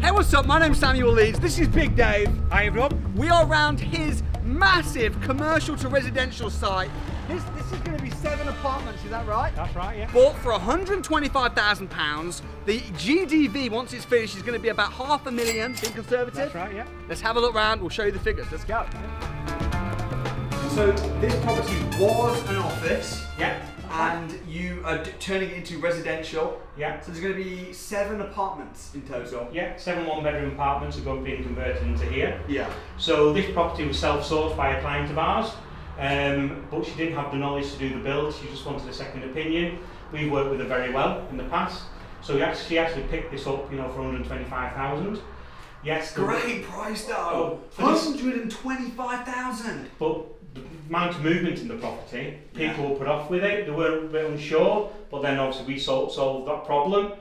Hey, what's up? My name's Samuel Leeds. This is Big Dave. Hi everyone. We are around his massive commercial to residential site. This is going to be 7 apartments, is that right? That's right, yeah. Bought for £125,000. The GDV, once it's finished, is going to be about £500,000, being conservative. That's right, yeah. Let's have a look round, we'll show you the figures. Let's go. So this property was an office. Yeah. And you are turning it into residential. Yeah. So there's going to be 7 apartments in total. Yeah, 7 one-bedroom apartments are going to be converted into here. Yeah. So this property was self-sourced by a client of ours, but she didn't have the knowledge to do the build. She just wanted a second opinion. We've worked with her very well in the past. So she actually picked this up, for 125,000. Yes. Great price though. 125,000. But the amount of movement in the property, people were put off with it. They were a bit unsure, but then obviously we solved that problem.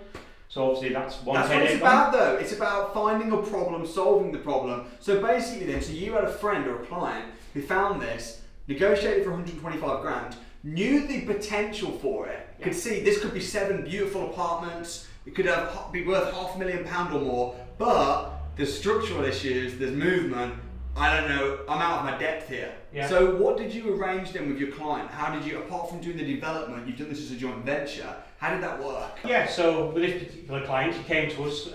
So obviously that's one headache. That's what it's about though. It's about finding a problem, solving the problem. So basically then, so you had a friend or a client who found this, negotiated for 125 grand, knew the potential for it, could see this could be 7 beautiful apartments, it could be worth £500,000 or more, but there's structural issues, there's movement, I don't know, I'm out of my depth here. Yeah. So what did you arrange then with your client? How did you, apart from doing the development, you've done this as a joint venture, how did that work? Yeah, so with this particular client, she came to us,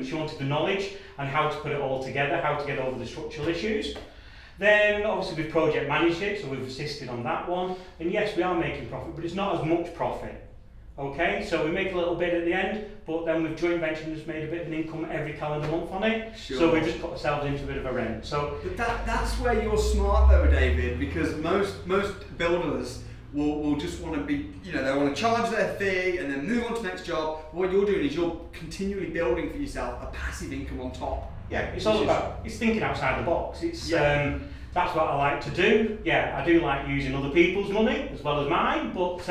she wanted the knowledge and how to put it all together, how to get over the structural issues. Then obviously we've project managed it, so we've assisted on that one. And yes, we are making profit, but it's not as much profit. Okay, so we make a little bit at the end, but then with joint venture just made a bit of an income every calendar month on it. Sure. So we just got ourselves into a bit of a rent. So but that's where you're smart though, David, because most builders will just want to be, they want to charge their fee and then move on to the next job. What you're doing is you're continually building for yourself a passive income on top. Yeah, it's all about, it's thinking outside the box. It's that's what I like to do. Yeah, I do like using other people's money as well as mine, but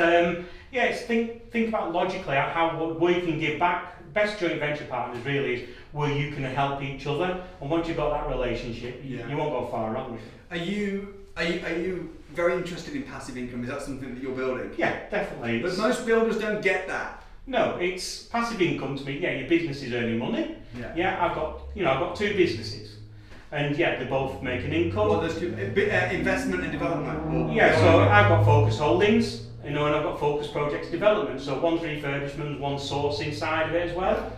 yeah, it's think about logically how we can give back. Best joint venture partners really is where you can help each other, and once you've got that relationship, you won't go far wrong with it. Are you very interested in passive income? Is that something that you're building? Yeah, definitely. But most builders don't get that. No, it's passive income to me. Yeah, your business is earning money. Yeah, I've got 2 businesses, and yeah, they both make an income. Well, there's 2 investment and development. Yeah, so I've got Focus Holdings, and I've got Focus Projects Development. So one's refurbishment, one's sourcing side of it as well.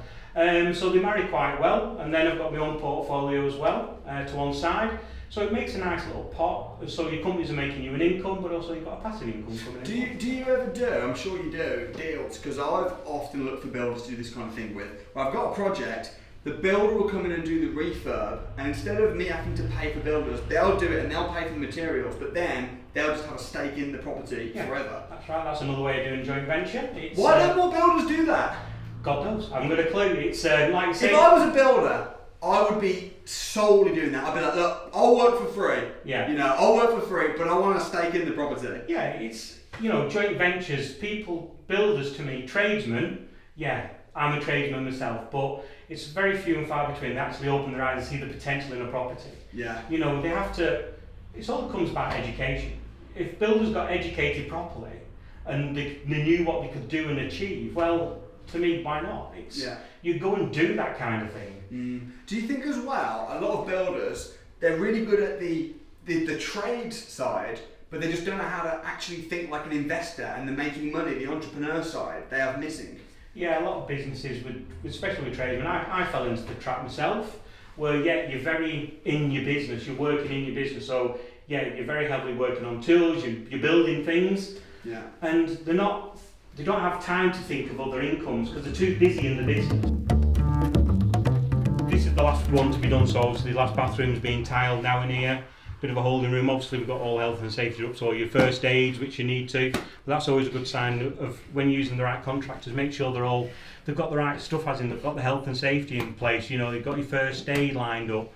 So they marry quite well, and then I've got my own portfolio as well to one side. So it makes a nice little pot. So your companies are making you an income, but also you've got a passive income coming in. Do you ever do, I'm sure you do, deals? Because I've often looked for builders to do this kind of thing with. Where I've got a project, the builder will come in and do the refurb, and instead of me having to pay for builders, they'll do it and they'll pay for the materials, but then they'll just have a stake in the property forever. That's right, that's another way of doing joint venture. Why don't more builders do that? God knows, I haven't got a clue. It's like you say, if I was a builder, I would be solely doing that. I'd be like, look, I'll work for free. Yeah. I'll work for free, but I want a stake in the property. Yeah, it's, joint ventures, builders to me, tradesmen, yeah, I'm a tradesman myself, but it's very few and far between that actually open their eyes and see the potential in a property. Yeah. They have to, it all comes back to education. If builders got educated properly and they knew what they could do and achieve, well, to me, why not? You go and do that kind of thing. Do you think as well, a lot of builders, they're really good at the trades side, but they just don't know how to actually think like an investor, and they're making money, the entrepreneur side, they are missing. Yeah, a lot of businesses, especially with tradesmen, I fell into the trap myself, where you're very in your business, you're working in your business, so yeah, you're very heavily working on tools, you're building things, and they don't have time to think of other incomes because they're too busy in the business. This is the last one to be done, so obviously the last bathroom's being tiled now in here. Bit of a holding room, obviously we've got all health and safety up, so your first aids which you need to, but that's always a good sign of when using the right contractors. Make sure they've got the right stuff, as in they've got the health and safety in place, they've got your first aid lined up.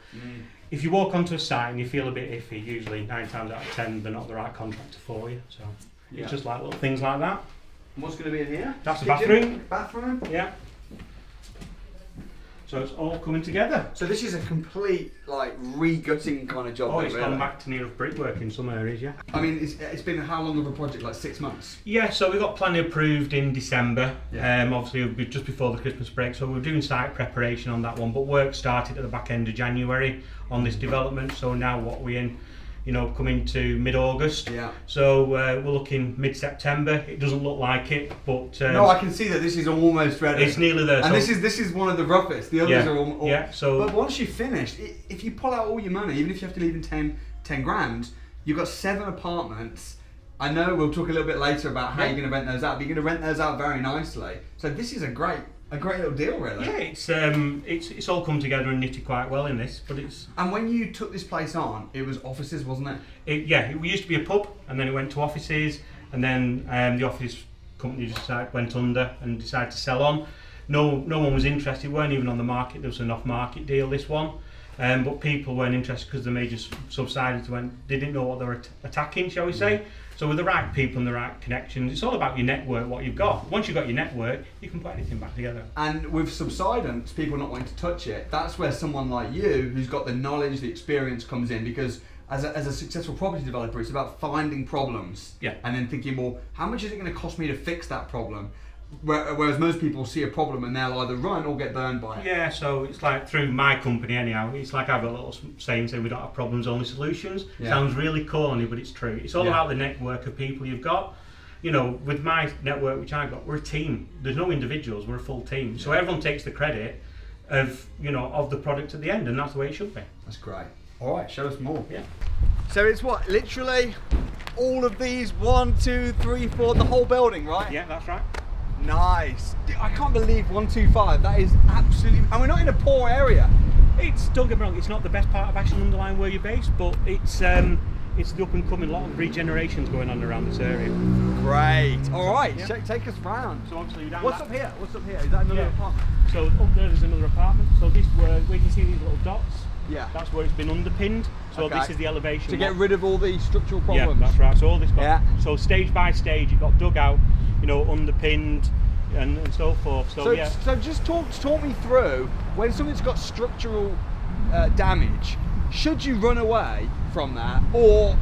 If you walk onto a site and you feel a bit iffy, usually 9 times out of 10 they're not the right contractor for you, so it's just like little things like that. And what's going to be in here? That's the bathroom. Bathroom? Yeah. So it's all coming together. So this is a complete like re-gutting kind of job. Oh, it's really. gone back to near enough brickwork in some areas, yeah. I mean, it's been how long of a project? Like 6 months? Yeah, so we got planning approved in December. Yeah. Obviously, it'll be just before the Christmas break, so we're doing site preparation on that one. But work started at the back end of January on this development. So now what we're in, coming to mid-August. Yeah. So we're looking mid-September. It doesn't look like it, but no, I can see that this is almost ready. it's nearly there. And so this is one of the roughest. The others are all. Yeah. So, but once you've finished, if you pull out all your money, even if you have to leave in 10 grand, you've got 7 apartments. I know we'll talk a little bit later about how you're going to rent those out, but you're going to rent those out very nicely. So this is a great little deal, really. Yeah, it's all come together and knitted quite well in this, but it's. And when you took this place on, it was offices, wasn't it? It used to be a pub, and then it went to offices, and then the office company just went under and decided to sell on. No one was interested. Weren't even on the market. There was an off-market deal. This one. But people weren't interested because the major subsided to they didn't know what they were attacking, shall we say. So with the right people and the right connections, it's all about your network, what you've got. Once you've got your network, you can put anything back together. And with subsidence, people not wanting to touch it, that's where someone like you, who's got the knowledge, the experience comes in, because as a successful property developer, it's about finding problems and then thinking, well, how much is it going to cost me to fix that problem? Whereas most people see a problem and they'll either run or get burned by it. Yeah, so it's like through my company anyhow, it's like I've got a little saying we don't have problems, only solutions. Yeah. Sounds really corny, but it's true. It's all about the network of people you've got. With my network, which I've got, we're a team. There's no individuals, we're a full team. So everyone takes the credit of the product at the end, and that's the way it should be. That's great. All right, show us more. Yeah. So it's what, literally all of these, 1, 2, 3, 4, the whole building, right? Yeah, that's right. Nice. Dude, I can't believe 125. That is absolutely, and we're not in a poor area. Don't get me wrong, it's not the best part of Ashland-under-Lyne where you're based, but it's the up and coming, lot of regenerations going on around this area. Great. All right, Yeah. take us round. So obviously down What's up here? Is that another apartment? So up there's another apartment. So this where we can see these little dots. Yeah. That's where it's been underpinned. So Okay. this is the elevation. To get rid of all the structural problems. Yeah, that's right. So all this got, Yeah. so stage by stage it got dug out, underpinned and so forth. So yeah. So just talk me through, when something's got structural damage, should you run away from that, or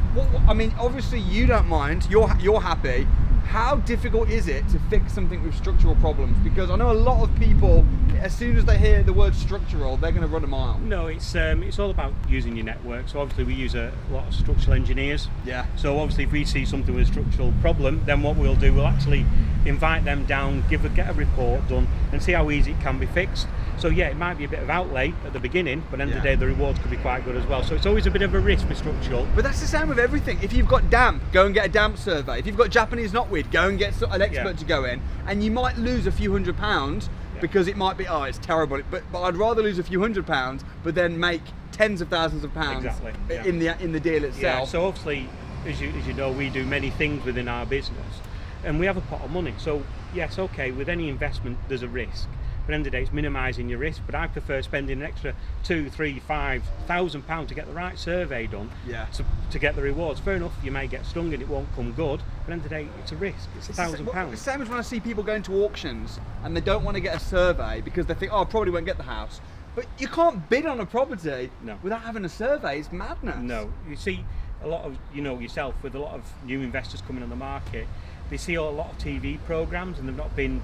I mean, obviously you don't mind. You're happy. How difficult is it to fix something with structural problems? Because I know a lot of people, as soon as they hear the word structural, they're going to run a mile. No, it's all about using your network. So obviously we use a lot of structural engineers. Yeah. So obviously if we see something with a structural problem, then what we'll do, we'll actually invite them down, get a report done, and see how easy it can be fixed. So yeah, it might be a bit of outlay at the beginning, but at the end of the day, the rewards could be quite good as well. So it's always a bit of a risk with structural. But that's the same with everything. If you've got damp, go and get a damp survey. If you've got Japanese knotweed, go and get an expert to go in. And you might lose a few £100 because it might be, it's terrible. But I'd rather lose a few £100, but then make tens of thousands of pounds in the deal itself. Yeah. So obviously, as you know, we do many things within our business, and we have a pot of money. So yes, okay, with any investment, there's a risk. But at the end of the day, it's minimising your risk. But I prefer spending an extra £2,000, £3,000, £5,000 to get the right survey done. Yeah. To get the rewards. Fair enough, you may get stung and it won't come good. But at the end of the day, it's a risk. It's £1,000. The same as when I see people going to auctions and they don't want to get a survey because they think, I probably won't get the house. But you can't bid on a property without having a survey. It's madness. No. You see, a lot of yourself with a lot of new investors coming on the market. They see a lot of TV programs and they've not been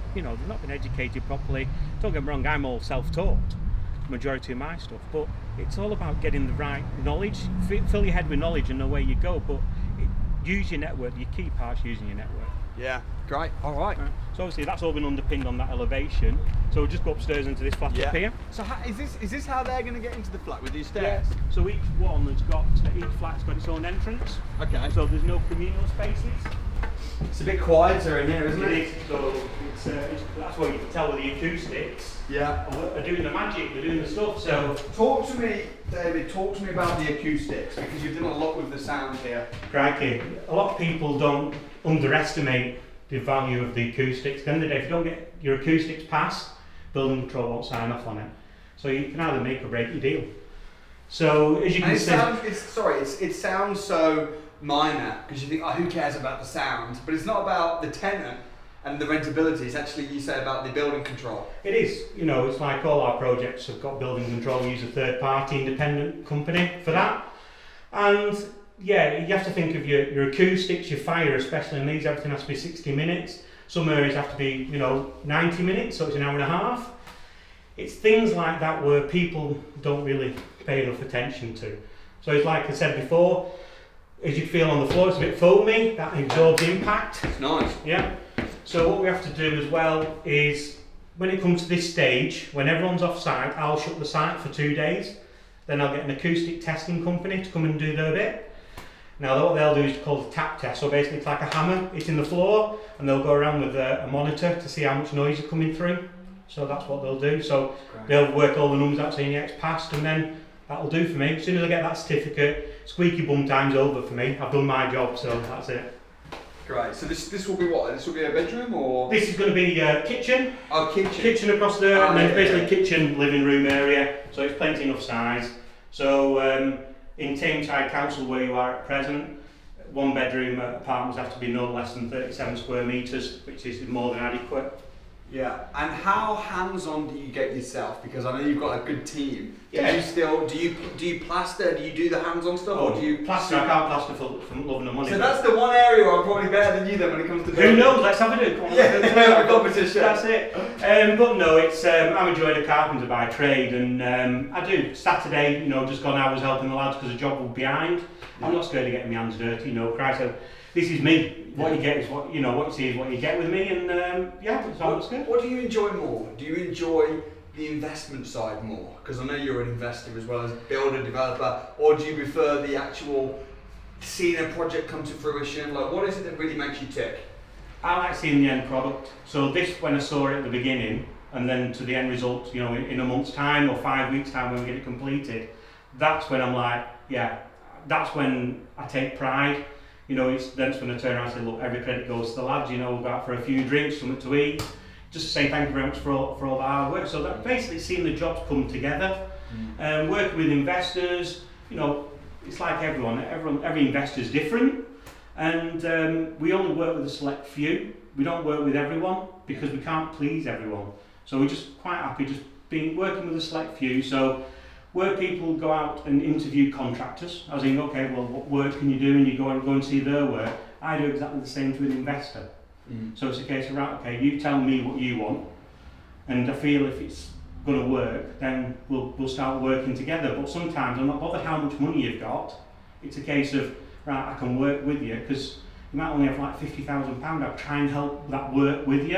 educated properly. Don't get me wrong, I'm all self-taught, the majority of my stuff, but it's all about getting the right knowledge. Fill your head with knowledge and know where you go, but use your network. Your key part's using your network. Yeah, great. All right. So obviously that's all been underpinned on that elevation. So we'll just go upstairs into this flat up here. So is this how they're going to get into the flat, with these stairs? Yeah. So each flat's got its own entrance. Okay. So there's no communal spaces. It's a bit quieter in here, isn't it? It is. So that's what you can tell with the acoustics. Yeah. Are doing the magic. They're doing the stuff. So talk to me, David. Talk to me about the acoustics, because you've done a lot with the sound here. Crikey. A lot of people don't underestimate the value of the acoustics. At the end of the day, if you don't get your acoustics passed, building control won't sign off on it. So you can either make or break your deal. So as you can see, it sounds so minor, because you think, who cares about the sound? But it's not about the tenant. and the rentability is actually, you say about the building control. It is, it's like all our projects have got building control. We use a third party independent company for that. And yeah, you have to think of your acoustics, your fire, especially in these, everything has to be 60 minutes. Some areas have to be, 90 minutes, so it's an hour and a half. It's things like that where people don't really pay enough attention to. So it's like I said before, as you feel on the floor, it's a bit foamy, that absorbs impact. It's nice. Yeah. So what we have to do as well is, when it comes to this stage, when everyone's off site, I'll shut the site for 2 days. Then I'll get an acoustic testing company to come and do their bit. Now what they'll do is called a tap test. So basically it's like a hammer hitting the floor, and they'll go around with a monitor to see how much noise is coming through. So that's what they'll do. So they'll work all the numbers out saying yeah, it's passed, and then that'll do for me. As soon as I get that certificate, squeaky bum time's over for me. I've done my job, so that's it. Great. So this will be what? This will be a bedroom, or? This is going to be kitchen. Oh, kitchen. Kitchen across there, and then basically kitchen, living room area. So it's plenty enough size. So in Tameside Council, where you are at present, 1 bedroom apartments have to be no less than 37 square metres, which is more than adequate. Yeah. And how hands-on do you get yourself? Because I know you've got a good team. Yeah. Do you plaster? Do you do the hands-on stuff, or do you plaster? I can't plaster for loving the money. So that's the one area where I'm probably better than you then when it comes to building. Who knows? Let's have a do. Yeah, competition. That's it. But no, it's I'm a joiner carpenter by trade, and I do Saturday. Just gone hours helping the lads because the job will be behind. I'm not scared of getting my hands dirty. Christ, this is me. What you get is what what you see is what you get with me, and it's all good. What do you enjoy more? Do you enjoy the investment side more? Because I know you're an investor as well as a builder, developer, or do you prefer the actual seeing a project come to fruition? Like, what is it that really makes you tick? I like seeing the end product. So this, when I saw it at the beginning, and then to the end result, in a month's time or 5 weeks' time when we get it completed, that's when I'm like, yeah, that's when I take pride. That's when I turn around and say, look, every credit goes to the lads, we'll go out for a few drinks, something to eat, just to say thank you very much for all the hard work. So that basically seeing the jobs come together, working with investors, it's like every investor is different, and we only work with a select few. We don't work with everyone because we can't please everyone. So we're just quite happy just working with a select few. So where people go out and interview contractors, I was thinking, okay, well, what work can you do? And you go and see their work. I do exactly the same to an investor. So it's a case of, right, okay, you tell me what you want, and I feel if it's going to work, then we'll start working together. But sometimes I'm not bothered how much money you've got. It's a case of, right, I can work with you, because you might only have like £50,000. I'll try and help that work with you.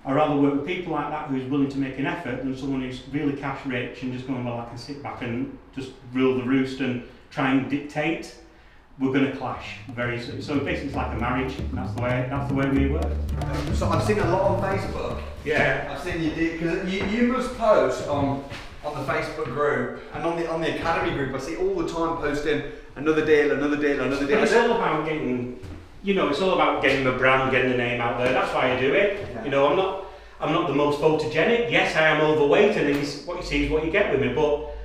I'd rather work with people like that who's willing to make an effort than someone who's really cash rich and just going, well, I can sit back and just rule the roost and try and dictate. We're going to clash very soon. So basically it's like a marriage. That's the way we work. So I've seen a lot on Facebook. Yeah. I've seen you do, because you must post on the Facebook group and on the Academy group. I see all the time posting another deal. But it's all about getting, it's all about getting the brand, getting the name out there. That's why I do it. Yeah. I'm not the most photogenic. Yes, I am overweight, and what you see is what you get with me. But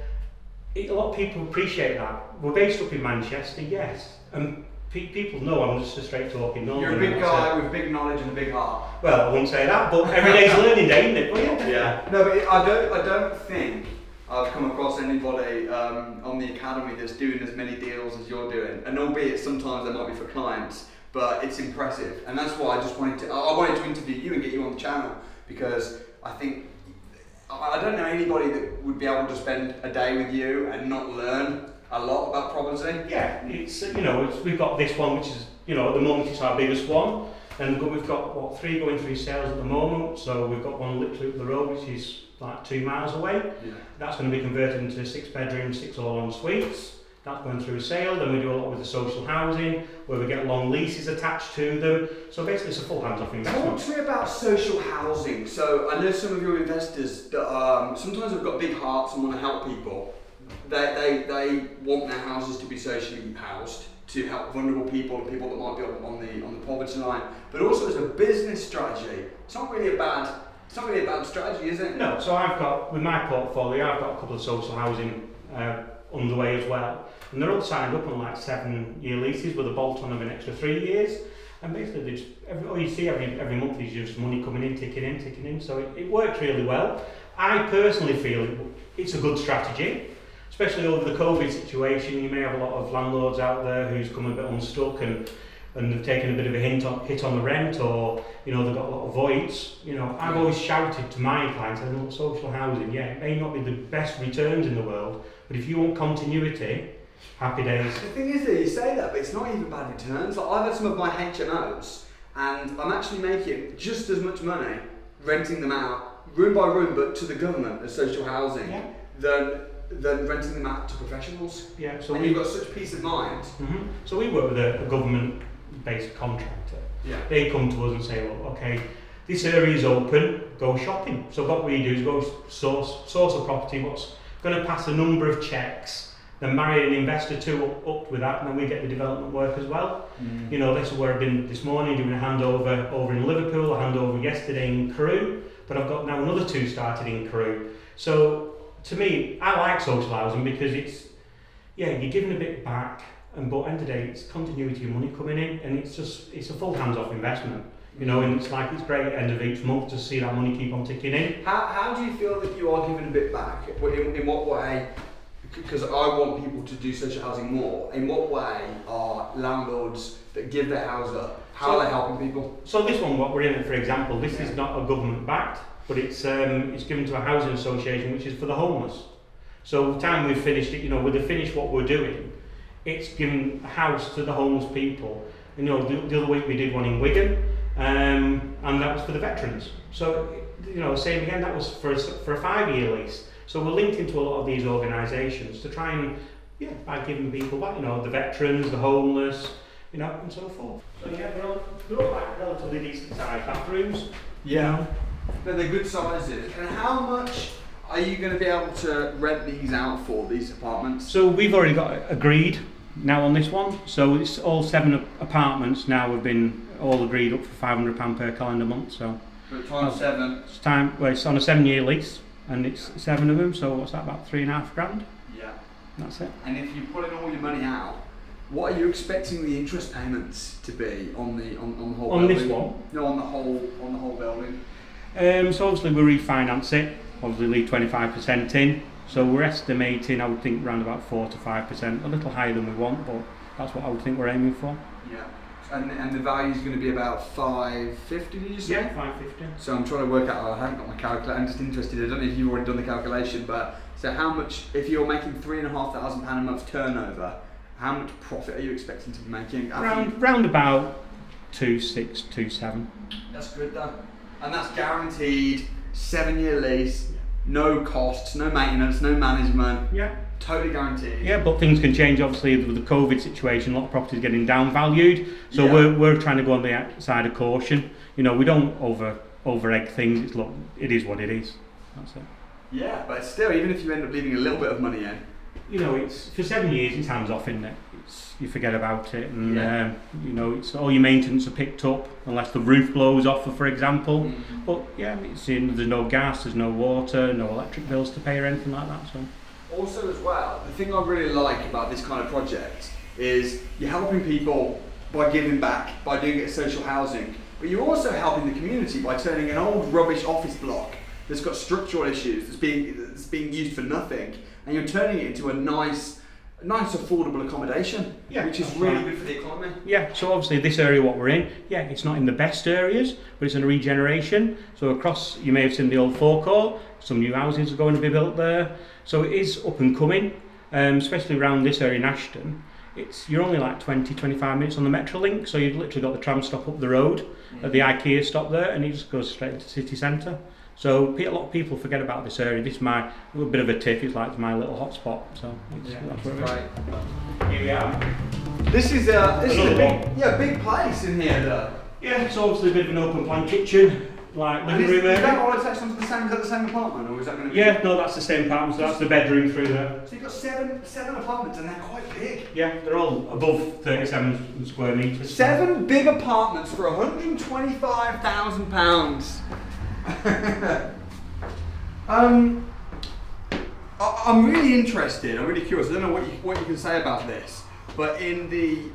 a lot of people appreciate that. We're based up in Manchester, yes, and people know I'm just a straight talking northerner. You're a big guy with big knowledge and a big heart. Well, I wouldn't say that, but every day's a learning day, isn't it? Well, yeah. No, but I don't think I've come across anybody on the Academy that's doing as many deals as you're doing, and albeit sometimes they might be for clients, but it's impressive, and that's why I wanted to interview you and get you on the channel, because I think I don't know anybody that would be able to spend a day with you and not learn a lot about property. Yeah, we've got this one, which is at the moment it's our biggest one, and we've got 3 going through sales at the moment. So we've got one literally up the road, which is like 2 miles away. Yeah. That's going to be converted into 6 bedrooms, 6 all-en suites. That's going through a sale. Then we do a lot with the social housing, where we get long leases attached to them. So basically it's a full hands-off investment. Talk to me about social housing. So I know some of your investors that sometimes have got big hearts and want to help people. They want their houses to be socially housed, to help vulnerable people and people that might be on the poverty line. But also as a business strategy, it's not really a bad strategy, is it? No. So I've got, with my portfolio, I've got a couple of social housing underway as well, and they're all signed up on like 7-year leases with a bolt-on of an extra 3 years. And basically, all you see every month is just money coming in, ticking in. So it works really well. I personally feel it's a good strategy, especially over the COVID situation. You may have a lot of landlords out there who's come a bit unstuck and they've taken a bit of a hit on the rent, or they've got a lot of voids. I've always shouted to my clients, look, social housing, it may not be the best returns in the world, but if you want continuity, happy days. The thing is that you say that, but it's not even bad returns. Like, I've had some of my HMOs, and I'm actually making just as much money renting them out room by room, but to the government as social housing, than renting them out to professionals. Yeah. So you've got such peace of mind. Mm-hmm. So we work with a government-based contractor. Yeah. They come to us and say, look, okay, this area is open, go shopping. So what we do is go source a property, what's going to pass a number of checks, then marry an investor up with that, and then we get the development work as well. This is where I've been this morning doing a handover over in Liverpool, a handover yesterday in Crewe, but I've got now another 2 started in Crewe. So to me, I like social housing because you're giving a bit back, but at the end of the day, it's continuity of money coming in, and it's a full hands-off investment. And it's great at the end of each month to see that money keep on ticking in. How do you feel that you are giving a bit back? In what way? Because I want people to do social housing more. In what way are landlords that give their house up, how are they helping people? So this one, what we're in, for example, this is not a government backed, but it's given to a housing association which is for the homeless. So the time we've finished it, we've finished what we're doing, it's given a house to the homeless people. The other week we did one in Wigan, and that was for the veterans. So same again, that was for a 5-year lease. So we're linked into a lot of these organisations to try and by giving people back, the veterans, the homeless, and so forth. So they're all like relatively decent sized bathrooms. Yeah. But they're good sizes. And how much are you going to be able to rent these out for, these apartments? So we've already got agreed now on this one. So it's all 7 apartments now have been all agreed up for £500 per calendar month. So times 7. It's on a 7-year lease, and it's 7 of them. So what's that, about £3,500? Yeah. That's it. And if you put in all your money out, what are you expecting the interest payments to be on the whole on building? This one? No, on the whole building. So obviously we refinance it, obviously leave 25% in, so we're estimating, I would think, around about 4 to 5%, a little higher than we want, but that's what I would think we're aiming for. Yeah. And the value is going to be about 550, did you say? Yeah, 550. So I'm trying to work out, I haven't got my calculator, I'm just interested, I don't know if you've already done the calculation, but so how much, if you're making £3,500 a month turnover, how much profit are you expecting to be making? Round about 2.6, 2.7. That's good though. And that's guaranteed, 7-year lease, no costs, no maintenance, no management. Yeah. Totally guaranteed. Yeah, but things can change obviously with the COVID situation. A lot of properties getting downvalued, so we're trying to go on the side of caution. We don't over egg things. It is what it is. That's it. Yeah, but still, even if you end up leaving a little bit of money in, it's for 7 years. It's hands off, isn't it? You forget about it, and it's all your maintenance are picked up unless the roof blows off, for example. Mm-hmm. But there's no gas, there's no water, no electric bills to pay or anything like that. So. Also as well, the thing I really like about this kind of project is you're helping people by giving back, by doing it as social housing, but you're also helping the community by turning an old rubbish office block that's got structural issues, that's being used for nothing, and you're turning it into a nice affordable accommodation, which is really good for the economy. Yeah, so obviously this area what we're in, it's not in the best areas, but it's in a regeneration. So across, you may have seen the old forecourt, some new houses are going to be built there. So it is up and coming, especially around this area in Ashton. You're only like 20-25 minutes on the Metrolink, so you've literally got the tram stop up the road, at the IKEA stop there, and it just goes straight into the city centre. So a lot of people forget about this area. This is my little bit of a tip. It's like my little hotspot. So that's where right. Here we are. This is a big place in here, though. Yeah, it's obviously a bit of an open plan kitchen, like living room area. Is that all attached onto the same? Is that the same apartment, or is that going to be? Yeah, no, that's the same apartment. So that's the bedroom through there. So you've got seven apartments, and they're quite big. Yeah, they're all above 37 square metres. 7 big apartments for £125,000. I'm really interested. I'm really curious. I don't know what you can say about this, but in the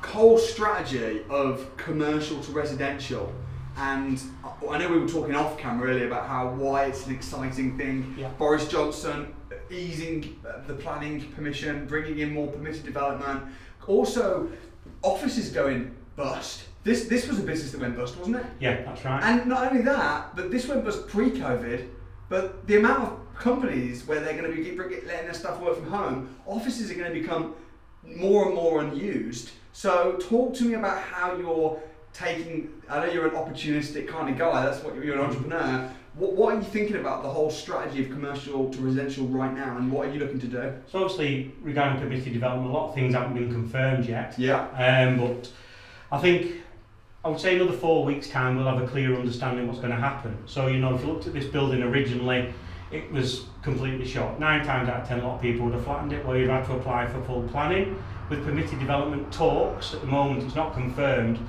whole strategy of commercial to residential, and I know we were talking off camera earlier about why it's an exciting thing. Yeah. Boris Johnson easing the planning permission, bringing in more permitted development. Also, offices going bust. This was a business that went bust, wasn't it? Yeah, that's right. And not only that, but this went bust pre-COVID. But the amount of companies where they're going to be letting their staff work from home, offices are going to become more and more unused. So talk to me about how you're taking, I know you're an opportunistic kind of guy, that's what you're an entrepreneur. What are you thinking about the whole strategy of commercial to residential right now, and what are you looking to do? So obviously, regarding permitted development, a lot of things haven't been confirmed yet. Yeah. But I think, I would say another 4 weeks' time we'll have a clear understanding what's going to happen. So, if you looked at this building originally, it was completely shot. 9 times out of 10, a lot of people would have flattened it, where you'd have to apply for full planning. With permitted development talks, at the moment it's not confirmed,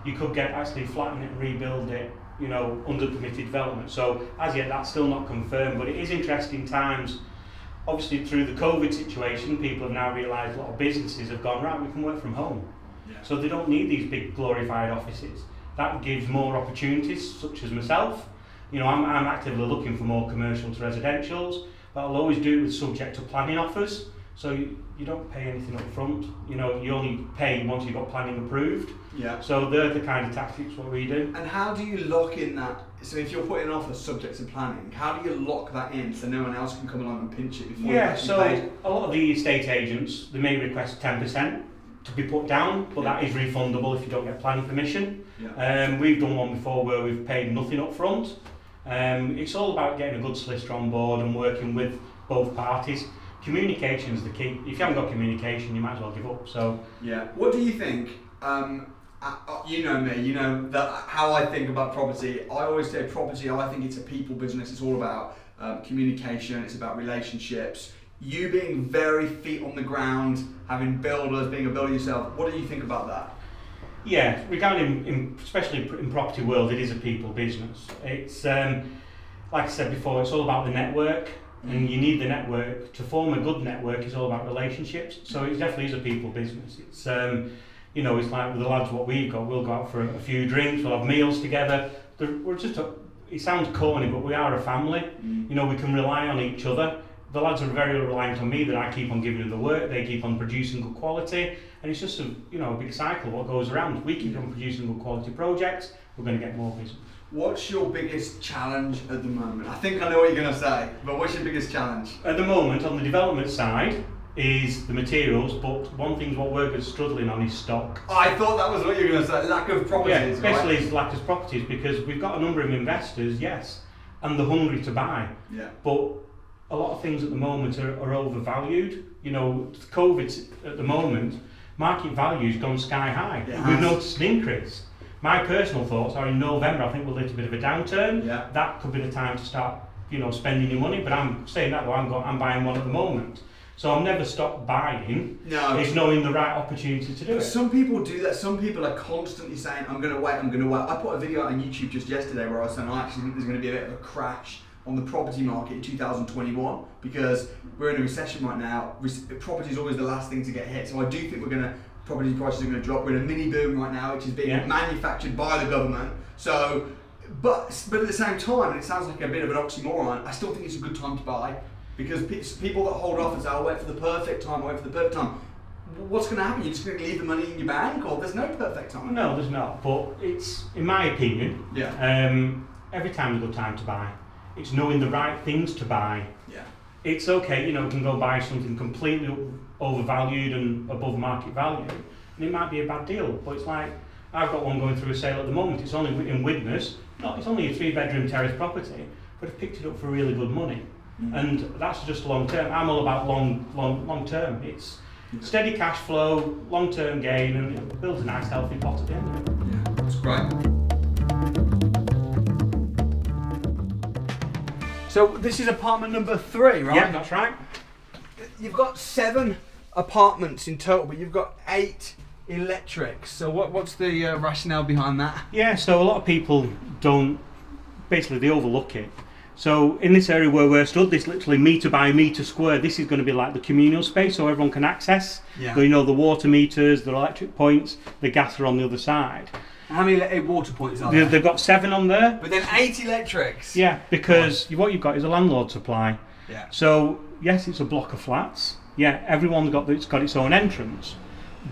you could actually flatten it and rebuild it, under permitted development. So as yet that's still not confirmed, but it is interesting times. Obviously through the COVID situation, people have now realised a lot of businesses have gone, right, we can work from home. Yeah. So they don't need these big glorified offices. That gives more opportunities, such as myself. I'm actively looking for more commercial to residentials, but I'll always do it with subject to planning offers. So you don't pay anything up front. You only pay once you've got planning approved. Yeah. So they're the kind of tactics what we do. And how do you lock in that? So if you're putting an offer subject to planning, how do you lock that in so no one else can come along and pinch it before you actually pay? A lot of the estate agents, they may request 10% to be put down, but that is refundable if you don't get planning permission. Yeah. We've done one before where we've paid nothing up front. It's all about getting a good solicitor on board and working with both parties. Communication is the key. If you haven't got communication, you might as well give up. So yeah. What do you think? You know me. You know that how I think about property. I always say property. I think it's a people business. It's all about communication. It's about relationships. You being very feet on the ground, having builders, being a builder yourself. What do you think about that? Yeah, regarding especially in property world, it is a people business. It's like I said before, it's all about the network. And you need the network. To form a good network is all about relationships. So it definitely is a people business. It's it's like with the lads what we've got, we'll go out for a few drinks, we'll have meals together. It sounds corny, but we are a family. We can rely on each other. The lads are very reliant on me that I keep on giving them the work, they keep on producing good quality, and it's just a big cycle what goes around. We keep on producing good quality projects, we're going to get more business. What's your biggest challenge at the moment? I think I know what you're going to say, but what's your biggest challenge? At the moment, on the development side, is the materials, but one thing what we're struggling on is stock. I thought that was what you were going to say, lack of properties. Yeah, especially right? Lack of properties, because we've got a number of investors, yes, and they're hungry to buy. Yeah. But a lot of things at the moment are overvalued. COVID at the moment, market value's gone sky high. Yeah. We've noticed an increase. My personal thoughts are in November, I think we'll hit a bit of a downturn. Yeah. That could be the time to start, spending your money. But I'm saying that though, I'm buying one at the moment. So I'll never stop buying. No. It's knowing the right opportunity to do it. Some people do that. Some people are constantly saying, I'm going to wait. I put a video out on YouTube just yesterday where I was saying I actually think there's going to be a bit of a crash on the property market in 2021 because we're in a recession right now. Property is always the last thing to get hit. So I do think property prices are going to drop. We're in a mini boom right now, which is being manufactured by the government. So, but at the same time, and it sounds like a bit of an oxymoron, I still think it's a good time to buy because people that hold off and say, I'll wait for the perfect time, what's going to happen? You're just going to leave the money in your bank, or there's no perfect time? No, there's not. But it's, in my opinion, every time is a good time to buy. It's knowing the right things to buy. Yeah. It's okay, you can go buy something completely overvalued and above market value, and it might be a bad deal. But it's like, I've got one going through a sale at the moment. It's only in Widnes. It's only a 3-bedroom terrace property, but I've picked it up for really good money. Mm-hmm. And that's just long term. I'm all about long term. It's steady cash flow, long term gain, and it builds a nice healthy pot at the end of it. Yeah, that's great. So this is apartment number 3, right? Yeah, that's right. You've got 7 apartments in total, but you've got 8 electrics. So what's the rationale behind that? Yeah, so a lot of people they overlook it. So in this area where we're stood, this literally metre by metre square, this is going to be like the communal space so everyone can access. Yeah. So you know the water meters, the electric points, the gas are on the other side. How many water points are there? They've got 7 on there. But then 8 electrics. Yeah, because what you've got is a landlord supply. Yeah. So yes, it's a block of flats. Yeah, everyone's got its own entrance.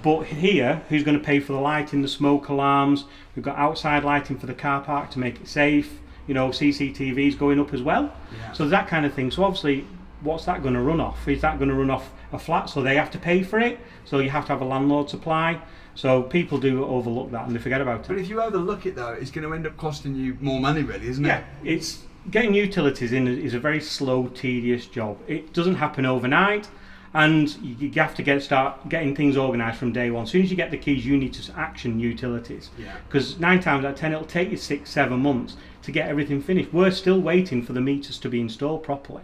But here, who's going to pay for the lighting, the smoke alarms? We've got outside lighting for the car park to make it safe. You know, CCTV's going up as well. Yeah. So that kind of thing. So obviously, what's that going to run off? Is that going to run off a flat? So they have to pay for it. So you have to have a landlord supply. So people do overlook that and they forget about it. But if you overlook it though, it's going to end up costing you more money, really, isn't it? Yeah, it's getting utilities in is a very slow, tedious job. It doesn't happen overnight. And you have to start getting things organised from day one. As soon as you get the keys, you need to action utilities. Because 9 times out of 10, it'll take you 6-7 months to get everything finished. We're still waiting for the meters to be installed properly.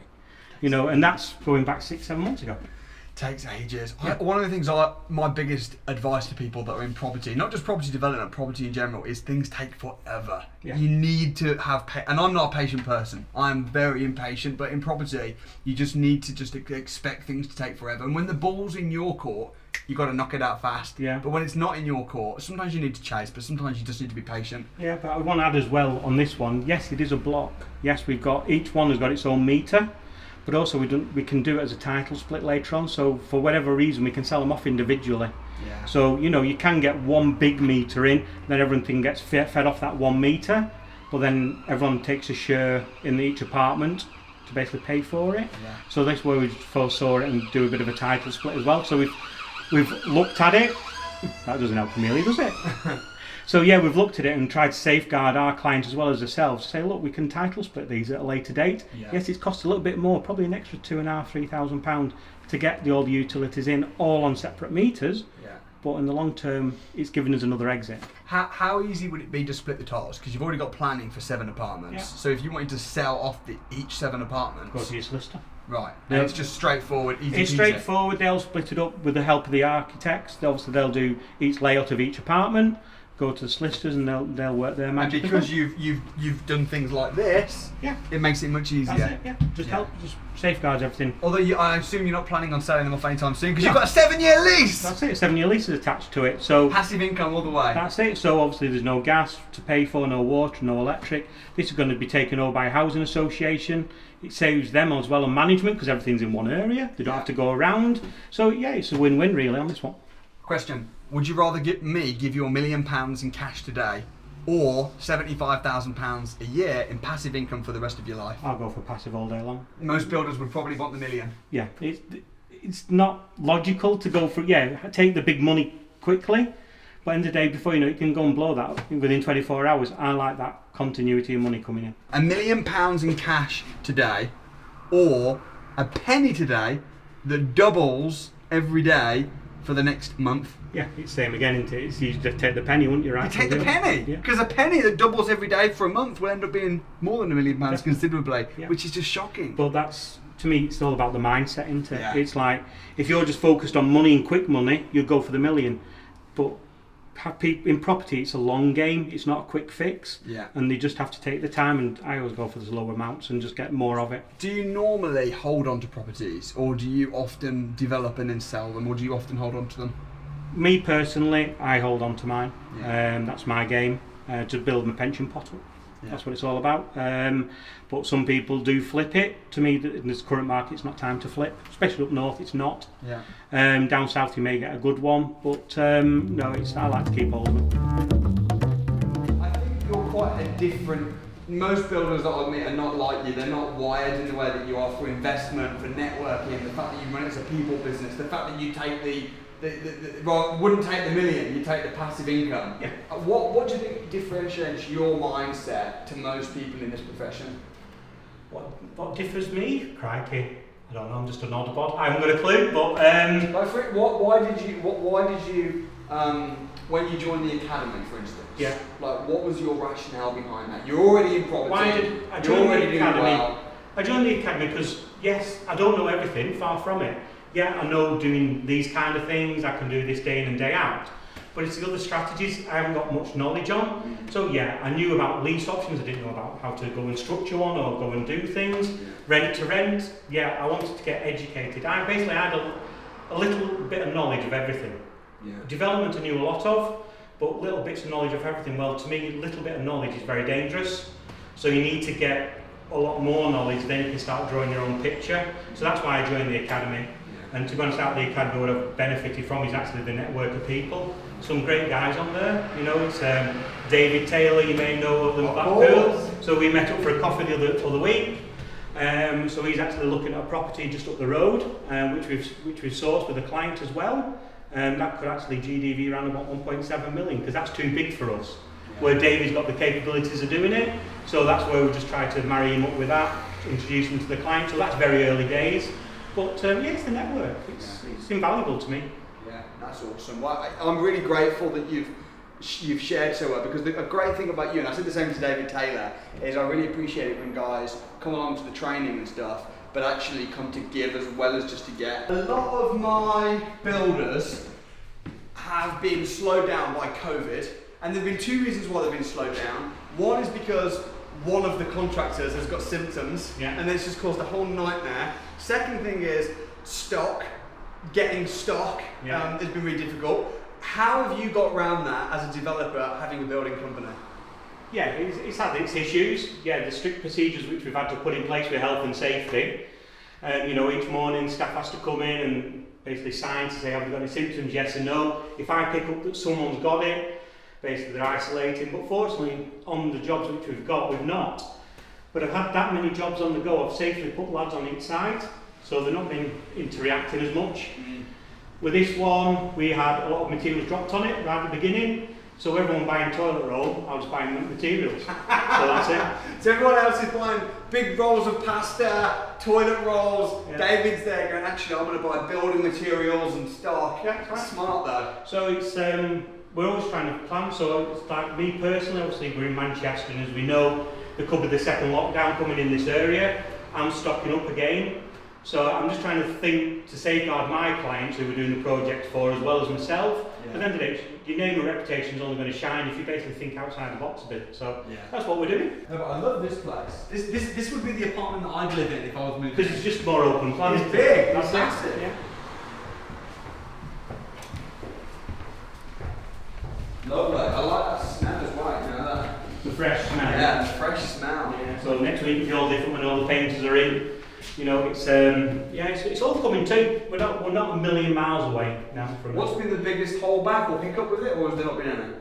You know, and that's going back 6-7 months ago. Takes ages. Yeah. One of the things my biggest advice to people that are in property, not just property development, property in general, is things take forever. Yeah. You need to have and I'm not a patient person. I'm very impatient, but in property, you just need to just expect things to take forever. And when the ball's in your court, you got to knock it out fast. Yeah. But when it's not in your court, sometimes you need to chase, but sometimes you just need to be patient. Yeah, but I want to add as well on this one, yes, it is a block. Yes, each one has got its own meter. But also we can do it as a title split later on, so for whatever reason we can sell them off individually. Yeah. So you know you can get one big meter in, then everything gets fed off that 1 meter, but then everyone takes a share in each apartment to basically pay for it. Yeah. So that's where we foresaw it and do a bit of a title split as well. So we've looked at it. That doesn't help Amelia, does it? So yeah, we've looked at it and tried to safeguard our clients as well as ourselves. Say, look, we can title split these at a later date. Yeah. Yes, it's cost a little bit more, probably an extra £2,500-3,000 to get all the utilities in, all on separate meters. Yeah. But in the long term, it's given us another exit. How easy would it be to split the titles? Because you've already got planning for 7 apartments. Yeah. So if you wanted to sell off each 7 apartments, Go to your solicitor. right? Yeah. And it's just straightforward, easy. It's straightforward. They'll split it up with the help of the architects. Obviously, they'll do each layout of each apartment. Go to the solicitors and they'll work their magic. And because you've done things like this, yeah, it makes it much easier. that's it. Yeah, just safeguards everything. Although I assume you're not planning on selling them off anytime soon because you've got a 7-year lease. That's it. 7-year lease is attached to it. So passive income all the way. that's it. So obviously there's no gas to pay for, no water, no electric. This is going to be taken over by a housing association. It saves them as well on management because everything's in one area. They don't have to go around. So yeah, it's a win-win really on this one. Question: would you rather give you £1 million in cash today, or £75,000 a year in passive income for the rest of your life? I'll go for passive all day long. Most builders would probably want the million. Yeah, it's not logical to go for take the big money quickly, but in the day before you know it can go and blow that within 24 hours. I like that continuity of money coming in. £1 million in cash today, or a penny today that doubles every day for the next month. Yeah, it's same again, isn't it? It's you just take the penny, wouldn't you? Right? You take the penny, because a penny that doubles every day for a month will end up being more than £1 million considerably, which is just shocking. But that's, to me, it's all about the mindset, isn't it? Yeah. It's like if you're just focused on money and quick money, you'll go for the million. But in property, it's a long game. It's not a quick fix. Yeah. And they just have to take the time. And I always go for the lower amounts and just get more of it. Do you normally hold on to properties, or do you often develop and then sell them, or do you often hold on to them? Me personally, I hold on to mine. Yeah. That's my game. To build my pension pot up. Yeah. That's what it's all about. But some people do flip it. To me, in this current market, it's not time to flip. Especially up north, it's not. Yeah. Down south, you may get a good one, but no, I like to keep hold of it. I think you're quite a different. Most builders that I meet are not like you. They're not wired in the way that you are for investment, for networking. The fact that you run it as a people business, the fact that you take wouldn't take the million, you take the passive income. Yeah. What do you think differentiates your mindset to most people in this profession? What differs me? Crikey. I don't know, I'm just an odd bod. I haven't got a clue, but Why did you when you joined the academy, for instance? Yeah. Like, what was your rationale behind that? You're already in property. Why did I You're join already the doing academy? well. I joined the academy because yes, I don't know everything, far from it. Yeah, I know doing these kind of things, I can do this day in and day out. but it's the other strategies I haven't got much knowledge on. So yeah, I knew about lease options, I didn't know about how to go and structure one or go and do things. Rent to rent, yeah, I wanted to get educated. I basically had a little bit of knowledge of everything. Development I knew a lot of, but little bits of knowledge of everything. Well, to me, a little bit of knowledge is very dangerous. So you need to get a lot more knowledge, then you can start drawing your own picture. So that's why I joined the academy. And to be honest, out the academy, what I've benefited from is actually the network of people. Some great guys on there, you know, it's David Taylor, you may know of them, Blackpool. So we met up for a coffee the other week. So he's actually looking at a property just up the road, which we've sourced with a client as well. That could actually GDV around about 1.7 million, because that's too big for us. Where David's got the capabilities of doing it, so that's where we just try to marry him up with that, introduce him to the client. So that's very early days. But yeah, it's the network. It's invaluable to me. Yeah, that's awesome. Well, I'm really grateful that you've shared so well, because a great thing about you, and I said the same to David Taylor, is I really appreciate it when guys come along to the training and stuff, but actually come to give as well as just to get. A lot of my builders have been slowed down by COVID, and there have been two reasons why they've been slowed down. One is because one of the contractors has got symptoms, and it's just caused a whole nightmare. Second thing is getting stock has been really difficult. How have you got around that as a developer having a building company? Yeah, it's had its issues. Yeah, the strict procedures which we've had to put in place with health and safety. You know, each morning staff has to come in and basically sign to say, have they got any symptoms, yes or no. If I pick up that someone's got it, basically they're isolating. But fortunately, on the jobs which we've got, we've not. But I've had that many jobs on the go, I've safely put lads on each side, so they're not been interacting as much. With this one, we had a lot of materials dropped on it right at the beginning, so everyone buying toilet roll, I was buying materials. So that's it. So everyone else is buying big rolls of pasta, toilet rolls, David's there going, actually I'm going to buy building materials and stock. That's smart though. So it's, we're always trying to plan, so it's like me personally, obviously we're in Manchester, and as we know, there could be the second lockdown coming in this area. I'm stocking up again. So I'm just trying to think to safeguard my clients who we're doing the project for, as well as myself. At the end of the day, your name and reputation is only going to shine if you basically think outside the box a bit. So that's what we're doing. No, but I love this place. This would be the apartment that I'd live in if I was moving. Because it's just more open plan. It's big. That's massive. Yeah. Lovely. I like that smell as well. You know that. The fresh smell. Yeah, the fresh smell. Yeah. So next week it'll be all different when all the painters are in. You know, it's all coming too. We're not a million miles away now from it. What's been the biggest holdback or hiccup with it, or has there not been any?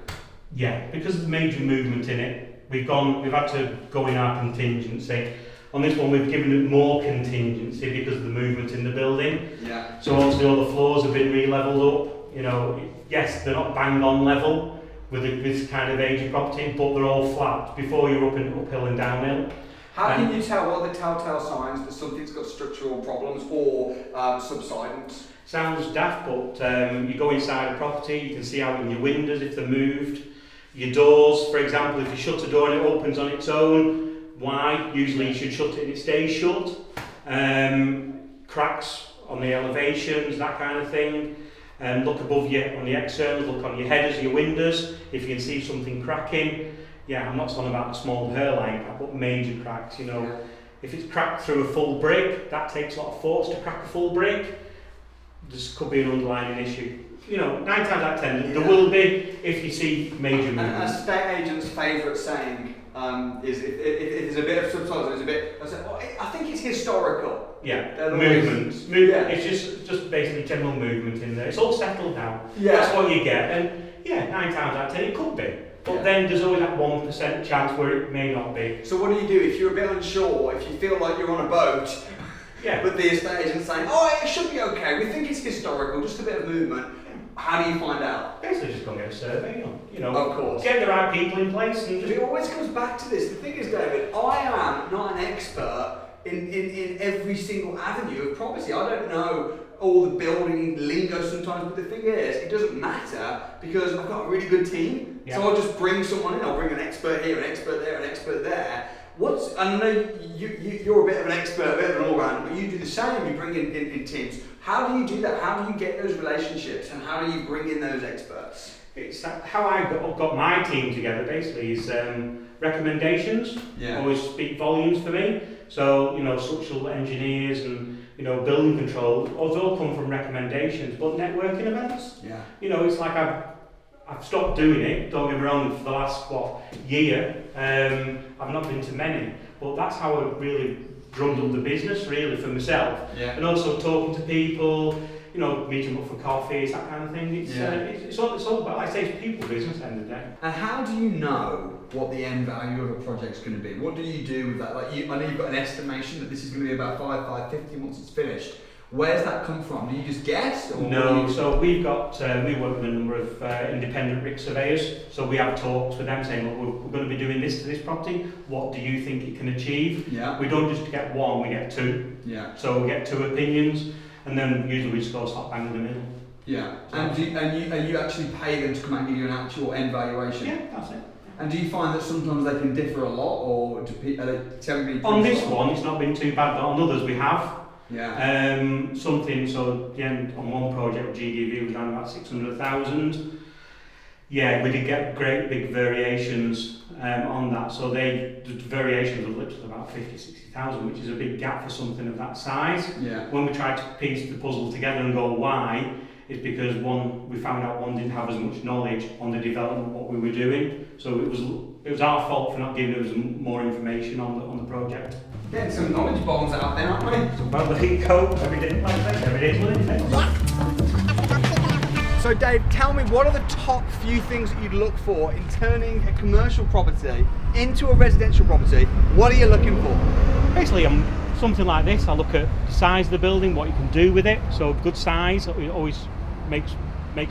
Yeah, because of the major movement in it, we've had to go in our contingency. On this one, we've given it more contingency because of the movement in the building. Yeah. So obviously all the floors have been re-levelled up. You know, yes, they're not bang on level with this kind of age of property, but they're all flat before you're uphill and downhill. How can you tell what are the telltale signs that something's got structural problems or subsidence? Sounds daft, but you go inside a property, you can see out in your windows if they're moved. Your doors, for example, if you shut a door and it opens on its own, why? Usually you should shut it and it stays shut. Cracks on the elevations, that kind of thing. Look above you on the externals, look on your headers, your windows, if you can see something cracking. Yeah, I'm not talking about a small hairline crack, but major cracks, you know. Yeah. If it's cracked through a full brick, that takes a lot of force to crack a full brick. This could be an underlying issue. You know, 9 times out of 10, there will be if you see major movement. And a estate agent's favourite saying is if there's a bit of subsidence, there's a bit, I think it's historical. Yeah, movement. Yeah. It's just basically general movement in there. It's all settled now. Yeah. That's what you get. And yeah, 9 times out of 10, it could be. But then there's always that 1% chance where it may not be. So what do you do if you're a bit unsure, if you feel like you're on a boat, but the estate agent's saying, oh, it should be okay, we think it's historical, just a bit of movement, how do you find out? Basically just go and get a survey, you know. Of course. Get the right people in place and just... It always comes back to this. The thing is, David, I am not an expert in every single avenue of property. I don't know all the building lingo sometimes, but the thing is, it doesn't matter because I've got a really good team. Yeah. So I'll just bring someone in, I'll bring an expert here, an expert there, an expert there. I know you're a bit of an expert, a bit of an all-rounder, but you do the same, you bring in teams. How do you do that? How do you get those relationships and how do you bring in those experts? It's how I got my team together basically is recommendations. Always speak volumes for me. So, structural engineers and, building control, all come from recommendations, but networking events. It's like I've stopped doing it, don't get me wrong, for the last, year. I've not been to many, but that's how I really drummed up the business, really, for myself. And also talking to people, meeting up for coffees, that kind of thing. It's all about, like I say, it's people business at the end of the day. And how do you know what the end value of a project's going to be? What do you do with that? I know you've got an estimation that this is going to be about 550 once it's finished. Where's that come from? Do you just guess? Or no, so we've got, we work with a number of independent rig surveyors, so we have talks with them saying, well, we're going to be doing this to this property, what do you think it can achieve? We don't just get one, we get two. So we get two opinions, and then usually we just go slap bang in the middle. And you actually pay them to come out and give you an actual end valuation? Yeah, that's it. And do you find that sometimes they can differ a lot, or are they telling me? On this one, it's not been too bad, but on others we have. So the end on one project with GDV was around about 600,000. We did get great big variations on that. So the variations were literally about 50,000-60,000, which is a big gap for something of that size. When we tried to piece the puzzle together and go why, it's because we found out one didn't have as much knowledge on the development of what we were doing. So it was our fault for not giving us more information on the project. Getting some knowledge bombs out there, aren't we? Well, there you go. Every day's one. So Dave, tell me, what are the top few things that you'd look for in turning a commercial property into a residential property? What are you looking for? Basically, something like this, I look at the size of the building, what you can do with it. So good size, it always makes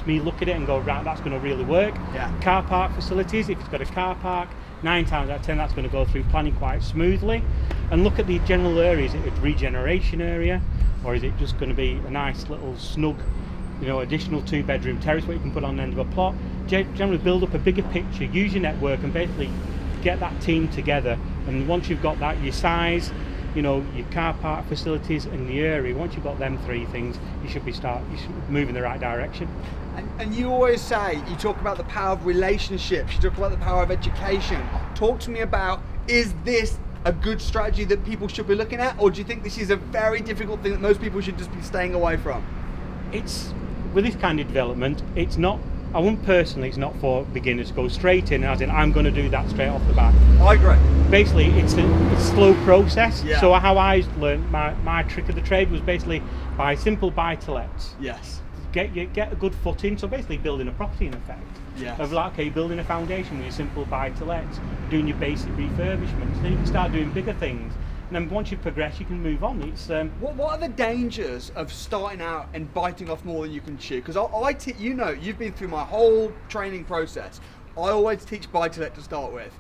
me look at it and go, right, that's going to really work. Car park facilities, if it's got a car park, 9 times out of 10 that's going to go through planning quite smoothly. And look at the general area, is it a regeneration area, or is it just going to be a nice little snug, additional 2-bedroom terrace where you can put on the end of a plot? Generally build up a bigger picture, use your network and basically get that team together. And once you've got that, your size, your car park facilities and the area, once you've got them 3 things, you should move in the right direction. And you always say, you talk about the power of relationships, you talk about the power of education. Talk to me about, is this a good strategy that people should be looking at, or do you think this is a very difficult thing that most people should just be staying away from? With this kind of development, it's not not for beginners to go straight in as in I'm going to do that straight off the bat. I agree. Basically, it's a slow process. So how I learned my trick of the trade was basically by simple buy-to-lets. Get a good footing, so basically building a property in effect. Building a foundation with your simple buy-to-lets, doing your basic refurbishments, then you can start doing bigger things. And then once you progress, you can move on. What are the dangers of starting out and biting off more than you can chew? Because you've been through my whole training process. I always teach buy-to-let to start with.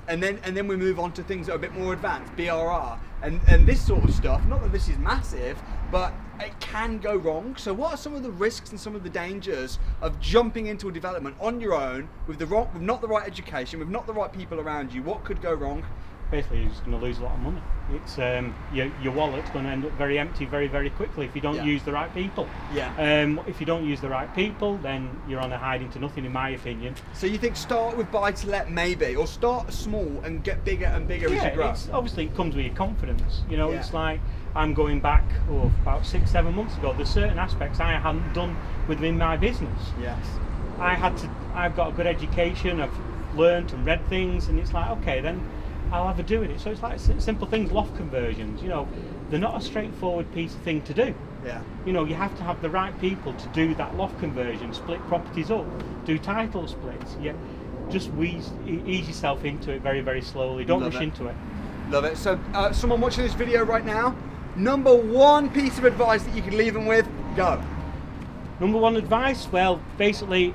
And then we move on to things that are a bit more advanced, BRR, and this sort of stuff. Not that this is massive, but it can go wrong. So what are some of the risks and some of the dangers of jumping into a development on your own with not the right education, with not the right people around you? What could go wrong? Basically, you're just going to lose a lot of money. It's your wallet's going to end up very empty very, very quickly if you don't use the right people. If you don't use the right people, then you're on a hiding to nothing, in my opinion. So you think start with buy-to-let maybe, or start small and get bigger and bigger as you grow? Obviously it comes with your confidence. It's like I'm going back about 6-7 months ago. There's certain aspects I hadn't done within my business. I've got a good education. I've learned and read things, and it's like, okay, then I'll have a do with it. So it's like simple things, loft conversions, they're not a straightforward piece of thing to do. You have to have the right people to do that loft conversion, split properties up, do title splits. Just ease yourself into it very, very slowly. Don't rush into it. Love it. So someone watching this video right now, number 1 piece of advice that you can leave them with, go. Number 1 advice, well, basically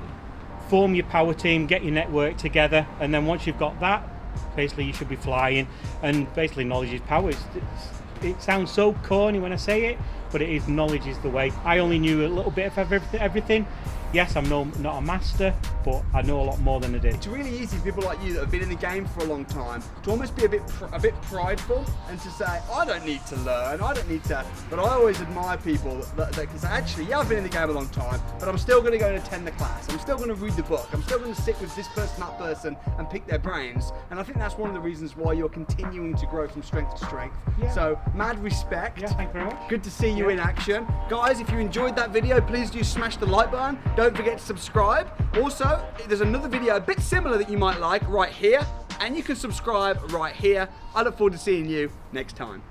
form your power team, get your network together, and then once you've got that, basically you should be flying. And basically knowledge is power. It sounds so corny when I say it, but knowledge is the way. I only knew a little bit of everything. yes, I'm not a master, but I know a lot more than I did. It's really easy for people like you that have been in the game for a long time to almost be a bit prideful and to say, I don't need to learn, I don't need to. But I always admire people that can say, actually, yeah, I've been in the game a long time, but I'm still going to go and attend the class. I'm still going to read the book. I'm still going to sit with this person, that person, and pick their brains. And I think that's one of the reasons why you're continuing to grow from strength to strength. Yeah. So, mad respect. Yeah, thank you very much. Good to see you in action. Guys, if you enjoyed that video, please do smash the like button. Don't forget to subscribe. Also, there's another video a bit similar that you might like right here, and you can subscribe right here. I look forward to seeing you next time.